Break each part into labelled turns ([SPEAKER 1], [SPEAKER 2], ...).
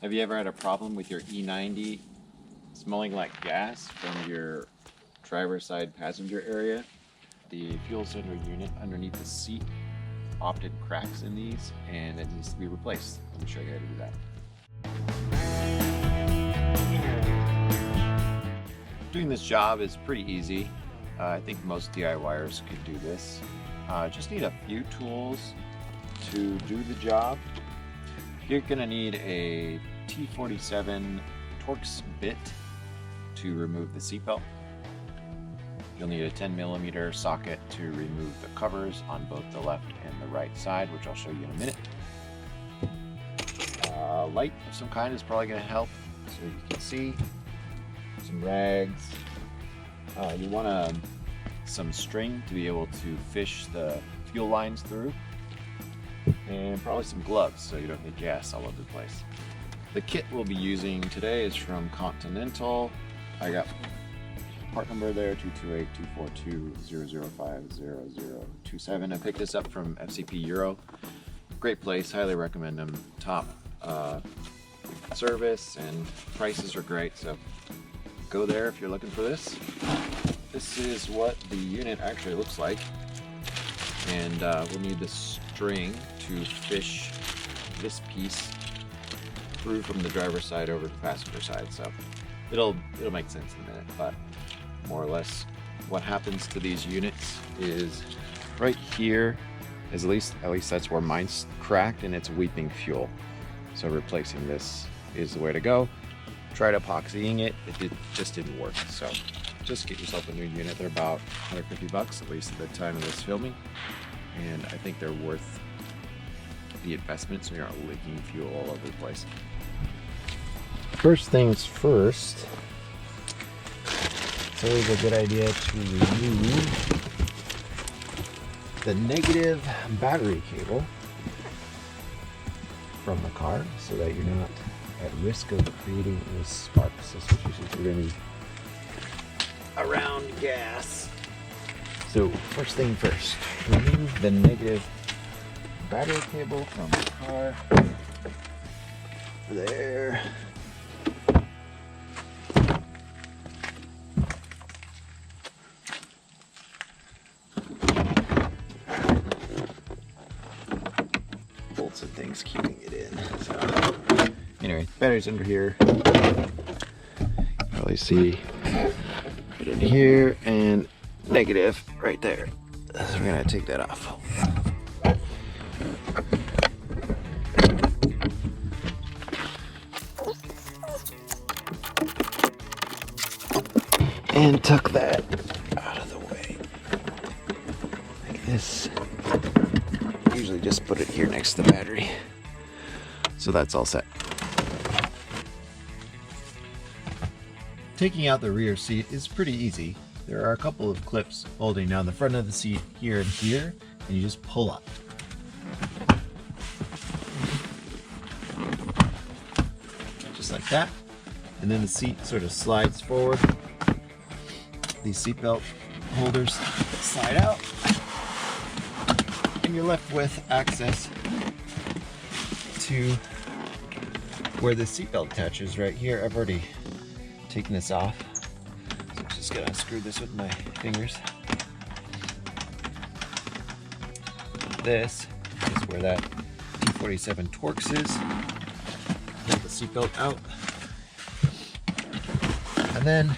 [SPEAKER 1] Have you ever had a problem with your E90 smelling like gas from your driver's side passenger area? The fuel cylinder unit underneath the seat often cracks in these and it needs to be replaced. Let me show you how to do that. Doing this job is pretty easy. I think most DIYers could do this. Just need a few tools to do the job. You're going to need a T47 Torx bit to remove the seatbelt. You'll need a 10mm socket to remove the covers on both the left and the right side, which I'll show you in a minute. Light of some kind is probably going to help, so you can see. Some rags. You want some string to be able to fish the fuel lines through, and probably some gloves so you don't get gas all over the place. The kit we'll be using today is from Continental. I got part number there, 228-242-005-0027. I picked this up from FCP Euro. Great place, highly recommend them. Top service and prices are great, so go there if you're looking for this. This is what the unit actually looks like, and we'll need the string to fish this piece through from the driver's side over to the passenger side. So it'll make sense in a minute, but more or less what happens to these units is right here, at least that's where mine's cracked and it's weeping fuel. So replacing this is the way to go. Tried epoxying it, just didn't work. So just get yourself a new unit. They're about $150, at least at the time of this filming, and I think they're worth the investment so you're not leaking fuel all over the place. First things first, it's always a good idea to remove the negative battery cable from the car so that you're not at risk of creating any sparks, especially since we're going to be around gas. So first thing first, remove the negative battery cable from the car. There. Bolts and things keeping it in. So anyway, battery's under here. Probably see right in here, and negative right there. So we're gonna take that off. And tuck that out of the way. Like this. Usually just put it here next to the battery. So that's all set. Taking out the rear seat is pretty easy. There are a couple of clips holding down the front of the seat here and here, and you just pull up. Just like that. And then the seat sort of slides forward. These seatbelt holders slide out, and you're left with access to where the seatbelt attaches right here. I've already taken this off, so I'm just gonna unscrew this with my fingers. This is where that T47 Torx is. Pull the seatbelt out, and then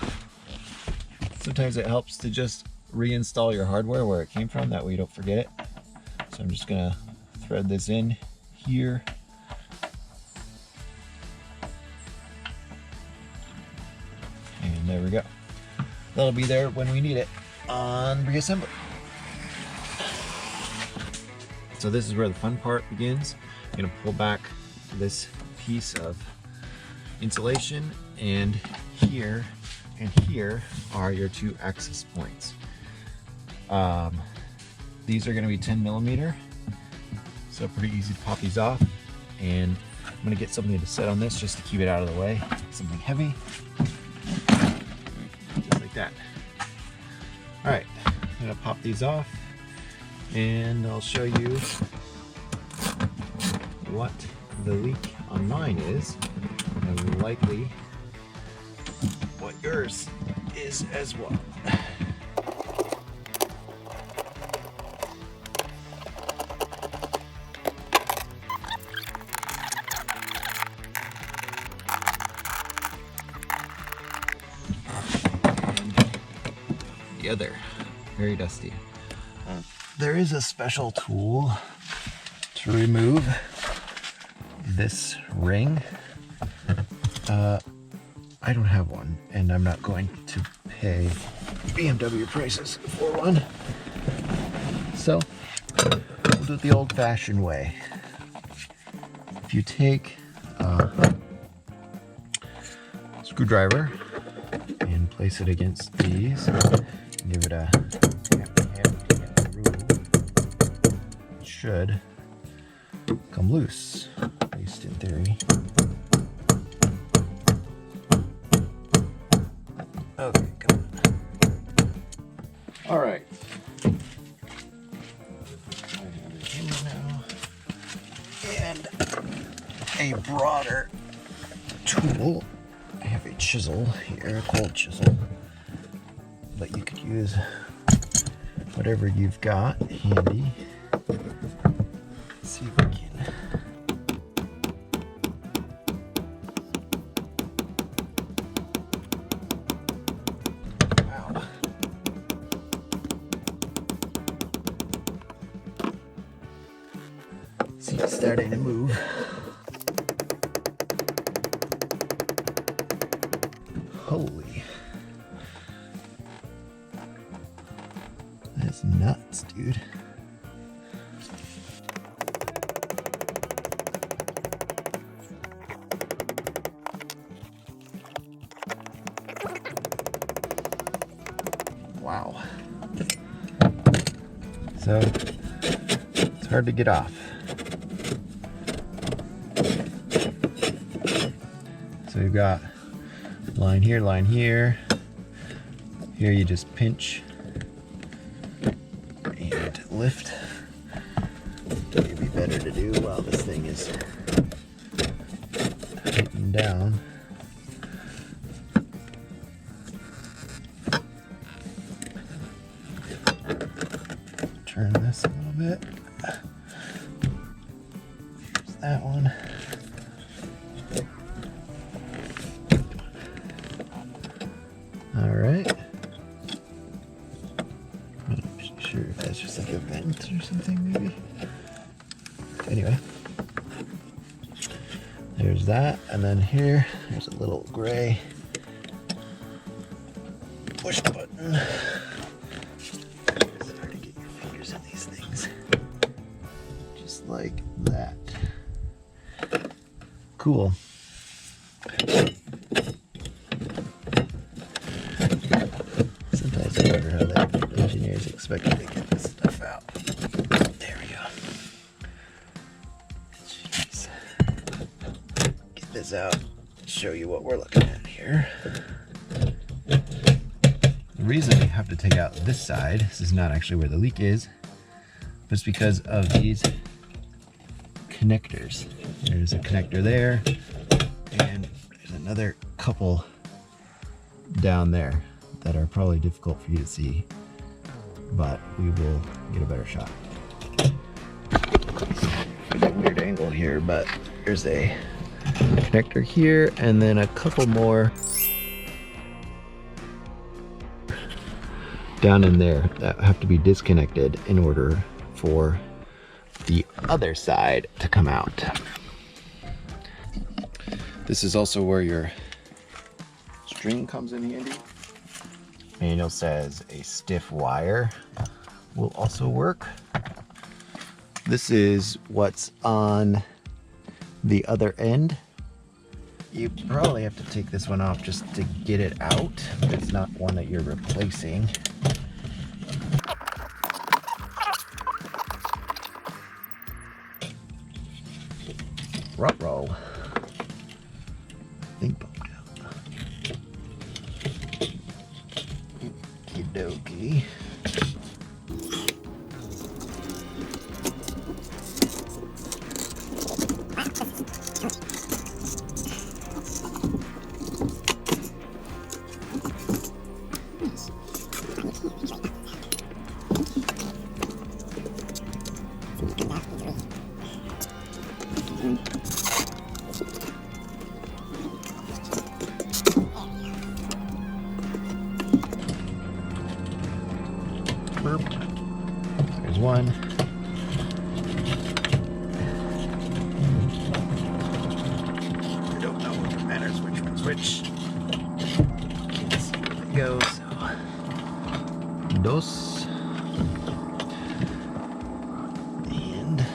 [SPEAKER 1] sometimes it helps to just reinstall your hardware where it came from, that way you don't forget it. So I'm just gonna thread this in here. And there we go. That'll be there when we need it on reassembly. So this is where the fun part begins. I'm gonna pull back this piece of insulation, and here and here are your two access points. These are going to be 10mm, so pretty easy to pop these off. And I'm going to get something to set on this just to keep it out of the way. Something heavy, just like that. All right, I'm going to pop these off, and I'll show you what the leak on mine is. and likely what yours is as well. The other, very dusty. There is a special tool to remove this ring. I don't have one, and I'm not going to pay BMW prices for one. So we'll do it the old-fashioned way. If you take a screwdriver and place it against these, give it a it should come loose, at least in theory. Okay, come on. All right. I have it here now, and a broader tool. I have a chisel here, a cold chisel, but you could use whatever you've got handy. Let's see if we can. Wow. See, it's starting to move. Holy. That's nuts, dude. Wow. So, it's hard to get off. So you've got line here, line here. Here you just pinch and lift. Maybe better to do while this thing is hitting down. Turn this a little bit. Here's that one. All right. I'm not sure if that's just like a vent or something, maybe. Anyway, there's that, and then here, there's a little gray push button. It's hard to get your fingers in these things. Just like that. Cool. Sometimes I wonder how the engineers expect me to get this stuff out. There we go. Jeez. Get this out, show you what we're looking at here. The reason we have to take out this side, this is not actually where the leak is, but it's because of these connectors. There's a connector there, and there's another couple down there that are probably difficult for you to see, but we will get a better shot. There's a weird angle here, but there's a connector here, and then a couple more down in there that have to be disconnected in order for the other side to come out. This is also where your string comes in handy. Manual says a stiff wire will also work. This is what's on the other end. You probably have to take this one off just to get it out. It's not one that you're replacing. Ruh-roh. I think bumped out. Okie dokie. one. I don't know what matters which one's which. Can't see where they go, so. Dos. And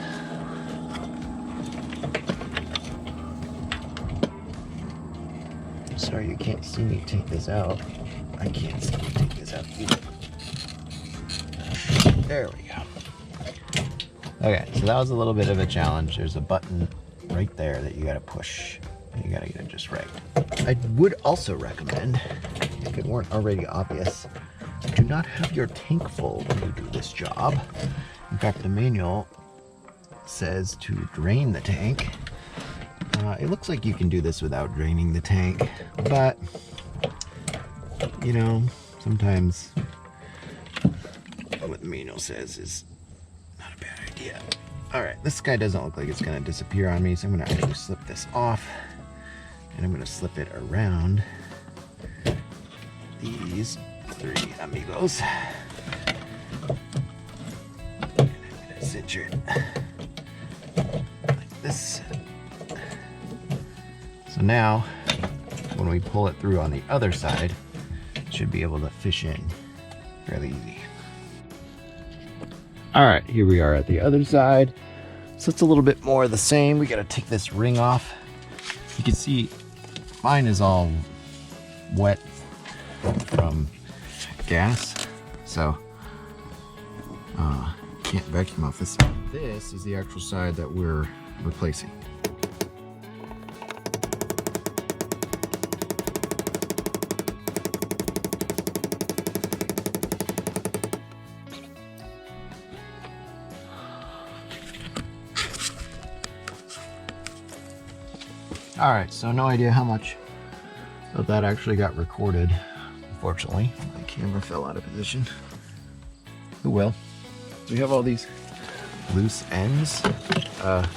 [SPEAKER 1] sorry you can't see me take this out. I can't see me take this out either. There we go. Okay, so that was a little bit of a challenge. There's a button right there that you gotta push. You gotta get it just right. I would also recommend, if it weren't already obvious, do not have your tank full when you do this job. In fact, the manual says to drain the tank. It looks like you can do this without draining the tank, but you know, sometimes what the manual says is not a bad idea. All right, this guy doesn't look like it's gonna disappear on me, so I'm gonna actually slip this off, and I'm gonna slip it around these three amigos. And I'm gonna cinch it like this. So now, when we pull it through on the other side, it should be able to fish in fairly easy. All right, here we are at the other side. So it's a little bit more of the same. We gotta take this ring off. You can see mine is all wet from gas, so can't vacuum off this. This is the actual side that we're replacing. All right, so no idea how much of that actually got recorded. Unfortunately, my camera fell out of position. Who will? So we have all these loose ends. I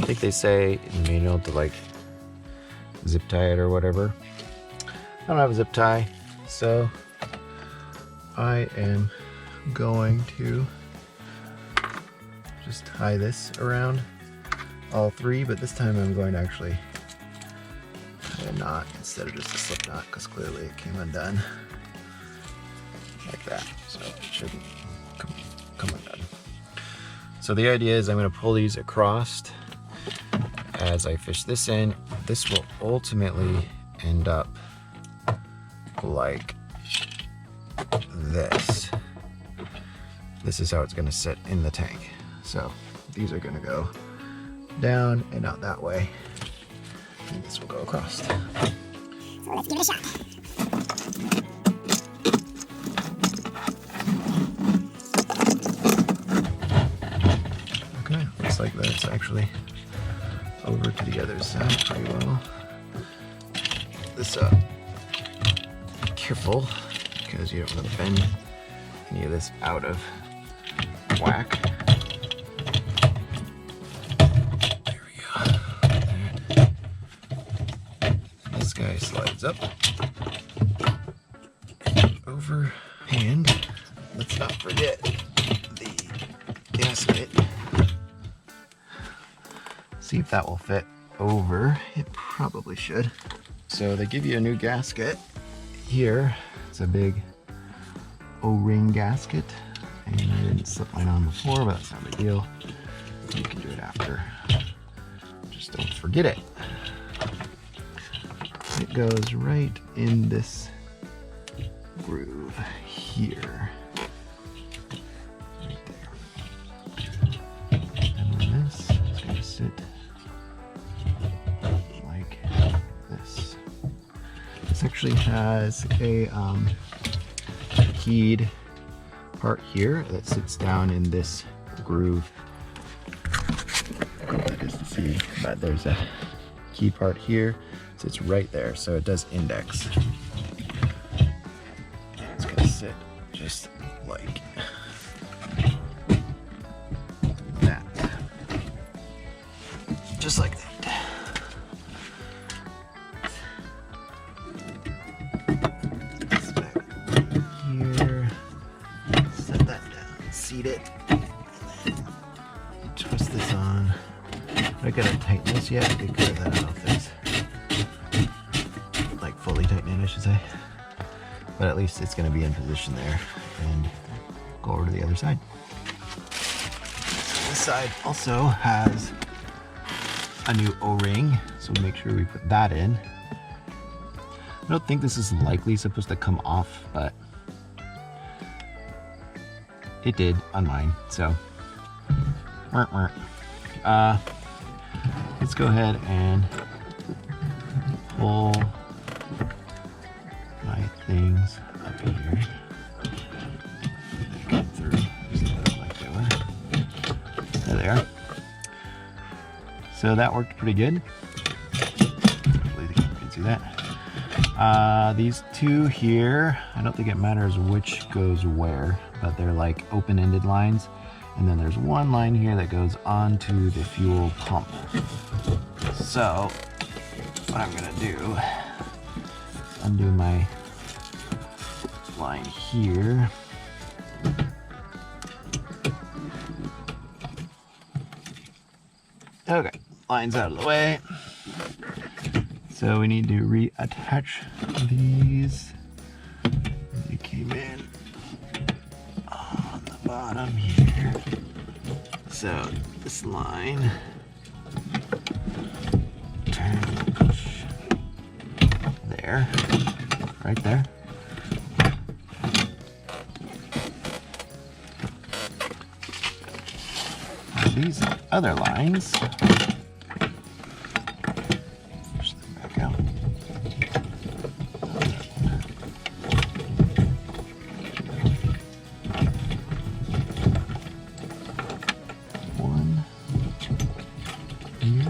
[SPEAKER 1] think they say in the manual to like zip tie it or whatever. I don't have a zip tie, so I am going to just tie this around all three, but this time I'm going to actually tie a knot instead of just a slip knot, because clearly it came undone like that, so it shouldn't come undone. So the idea is I'm going to pull these across as I fish this in. This will ultimately end up like this. This is how it's going to sit in the tank. So these are going to go down and out that way, and this will go across. So let's give it a shot. Okay, looks like that's actually over to the other side pretty well. This up. Be careful, because you don't want to bend any of this out of whack. There we go. This guy slides up, over, and let's not forget the gasket. See if that will fit over. It probably should. So they give you a new gasket here. It's a big O-ring gasket, and I didn't slip mine on before, but that's not a big deal. You can do it after. Just don't forget it. It goes right in this groove here. Right there. And then this is going to sit like this. This actually has a keyed part here that sits down in this groove. That is to see, but there's a key part here. Sits right there, so it does index. It's gonna sit just like that. Just like that. This back here. Set that down. Seat it.
[SPEAKER 2] this yet. Because I don't know if it's like fully tightened in, I should say. But at least it's going to be in position there. And go over to the other side. This side also has a new O-ring, so make sure we put that in. I don't think this is likely supposed to come off, but it did on mine, so let's go ahead and pull my things up here. Get through just a little like they were. There they are. So that worked pretty good. Hopefully the camera can see that. These two here, I don't think it matters which goes where, but they're like open-ended lines. And then there's one line here that goes onto the fuel pump. So what I'm gonna do, undo my line here. Okay, line's out of the way. So we need to reattach these. They came in on the bottom here. So this line turns there, right there. These other lines, push them back out. One here.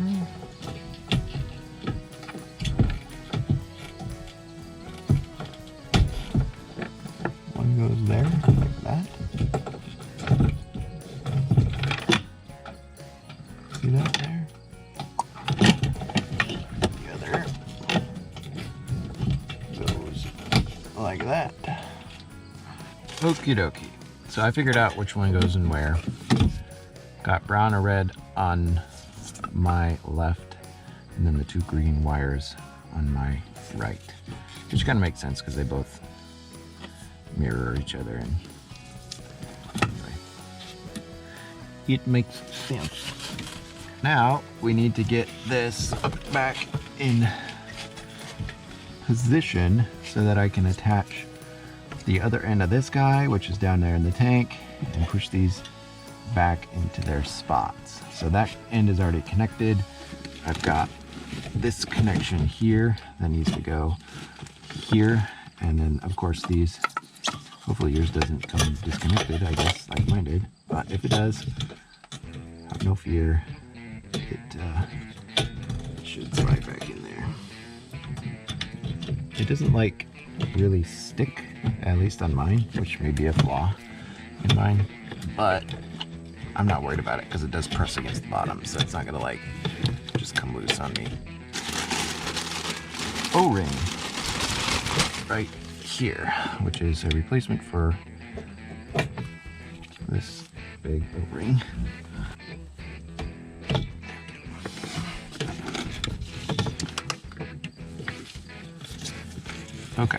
[SPEAKER 2] One goes there, like that. See that there? The other goes like that. Okie dokie. So I figured out which one goes in where. Got brown or red on my left, and then the two green wires on my right. Which kind of makes sense because they both mirror each other, and anyway, it makes sense. Now we need to get this back in position so that I can attach the other end of this guy, which is down there in the tank, and push these back into their spots. So that end is already connected. I've got this connection here that needs to go here, and then of course these, hopefully yours doesn't come disconnected, I guess, like mine did, but if it does, have no fear. It should slide back in there. It doesn't like really stick, at least on mine, which may be a flaw in mine, but I'm not worried about it because it does press against the bottom, so it's not gonna like just come loose on me. O-ring right here, which is a replacement for this big O-ring. Okay,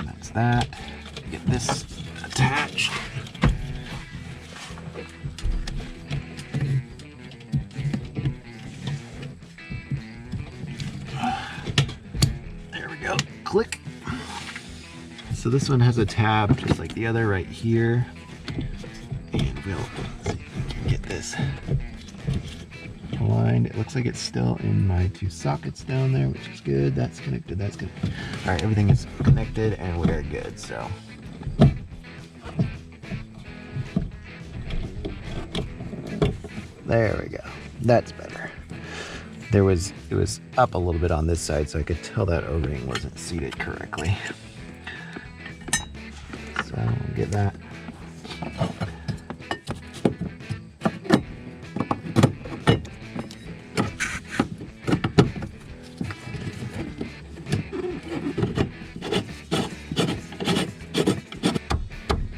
[SPEAKER 2] that's that. Get this attached. There we go. Click. So this one has a tab just like the other right here. And we'll see if we can get this aligned. It looks like it's still in my two sockets down there, which is good. That's connected, that's good. All right, everything is connected and we're good, so. There we go. That's better. It was up a little bit on this side, so I could tell that O-ring wasn't seated correctly. So we'll get that.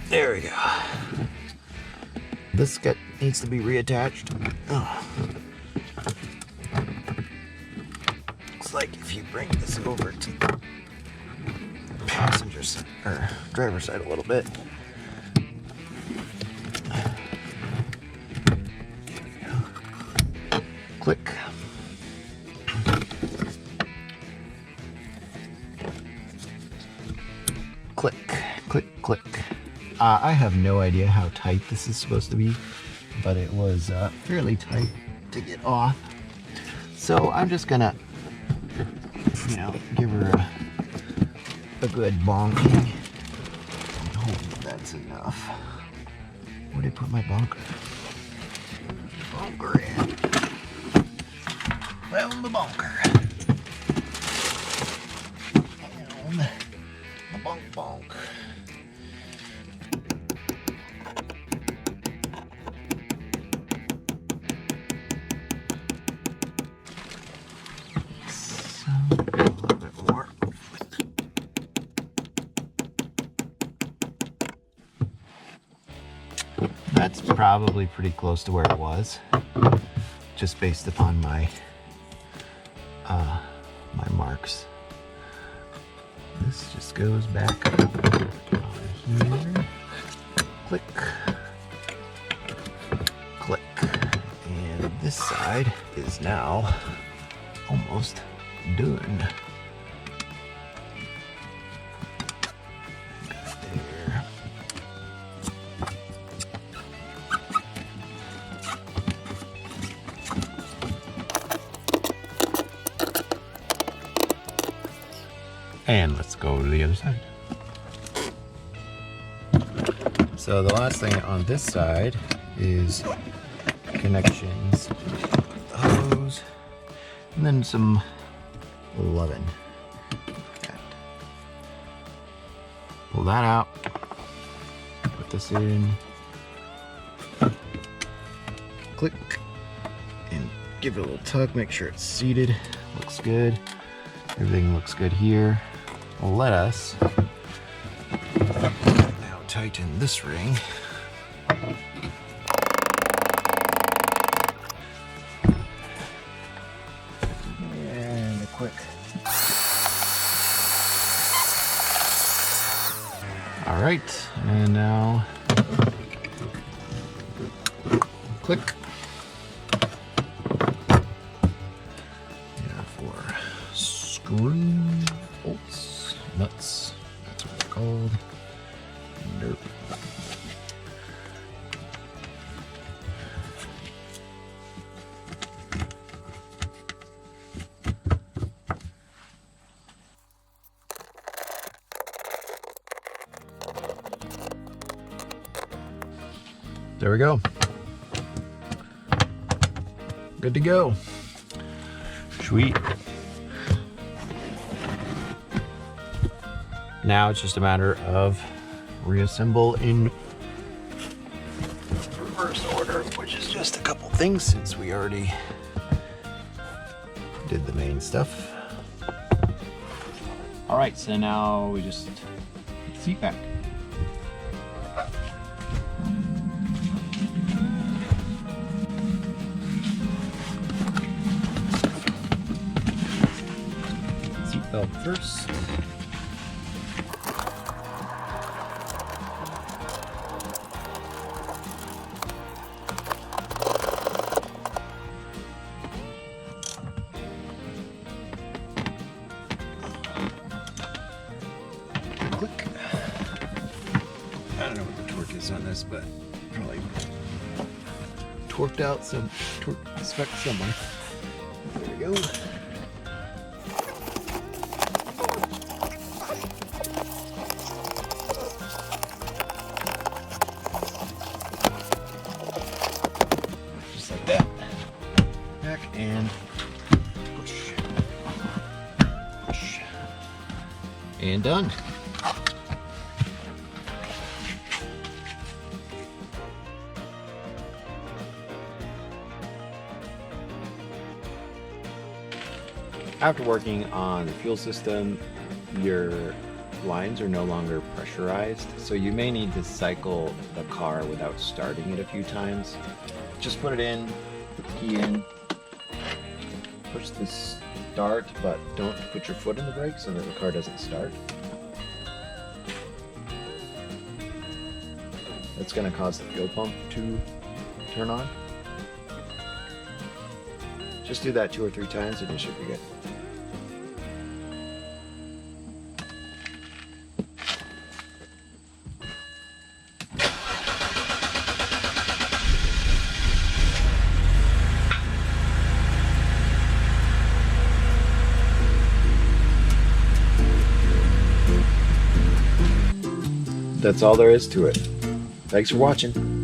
[SPEAKER 2] There we go. This needs to be reattached. Oh. if you bring this over to the passenger side or driver's side a little bit. Click. Click, click, click. I have no idea how tight this is supposed to be, but it was fairly tight to get off. So I'm just gonna, give her a good bonking. I hope that's enough. Where did I put my bonker? Bonker in. Found the bonker. And the bonk bonk. So, a little bit more. That's probably pretty close to where it was, just based upon my my marks. This just goes back on here. Click, click, and this side is now almost done. There. And let's go to the other side. So the last thing on this side is connections, hose, and then some loving. Pull that out, put this in, click, and give it a little tug, make sure it's seated, looks good. Everything looks good here. Let us now tighten this ring. And a quick. All right, and now click. Yeah, for screw bolts, nuts, that's what they're called. Nope. There we go. Good to go. Sweet. Now it's just a matter of reassemble in reverse order, which is just a couple things since we already did the main stuff.
[SPEAKER 1] All right, so now we just put the seat back. Seatbelt first. Click. I don't know what the torque is on this, but probably torqued out some torque spec somewhere. There we go. Just like that. Back and push. Push. And done. After working on the fuel system, your lines are no longer pressurized, so you may need to cycle the car without starting it a few times. Just put it in, put the key in, push this start, but don't put your foot in the brake so that the car doesn't start. That's going to cause the fuel pump to turn on. Just do that 2 or 3 times and you should be good. That's all there is to it. Thanks for watching.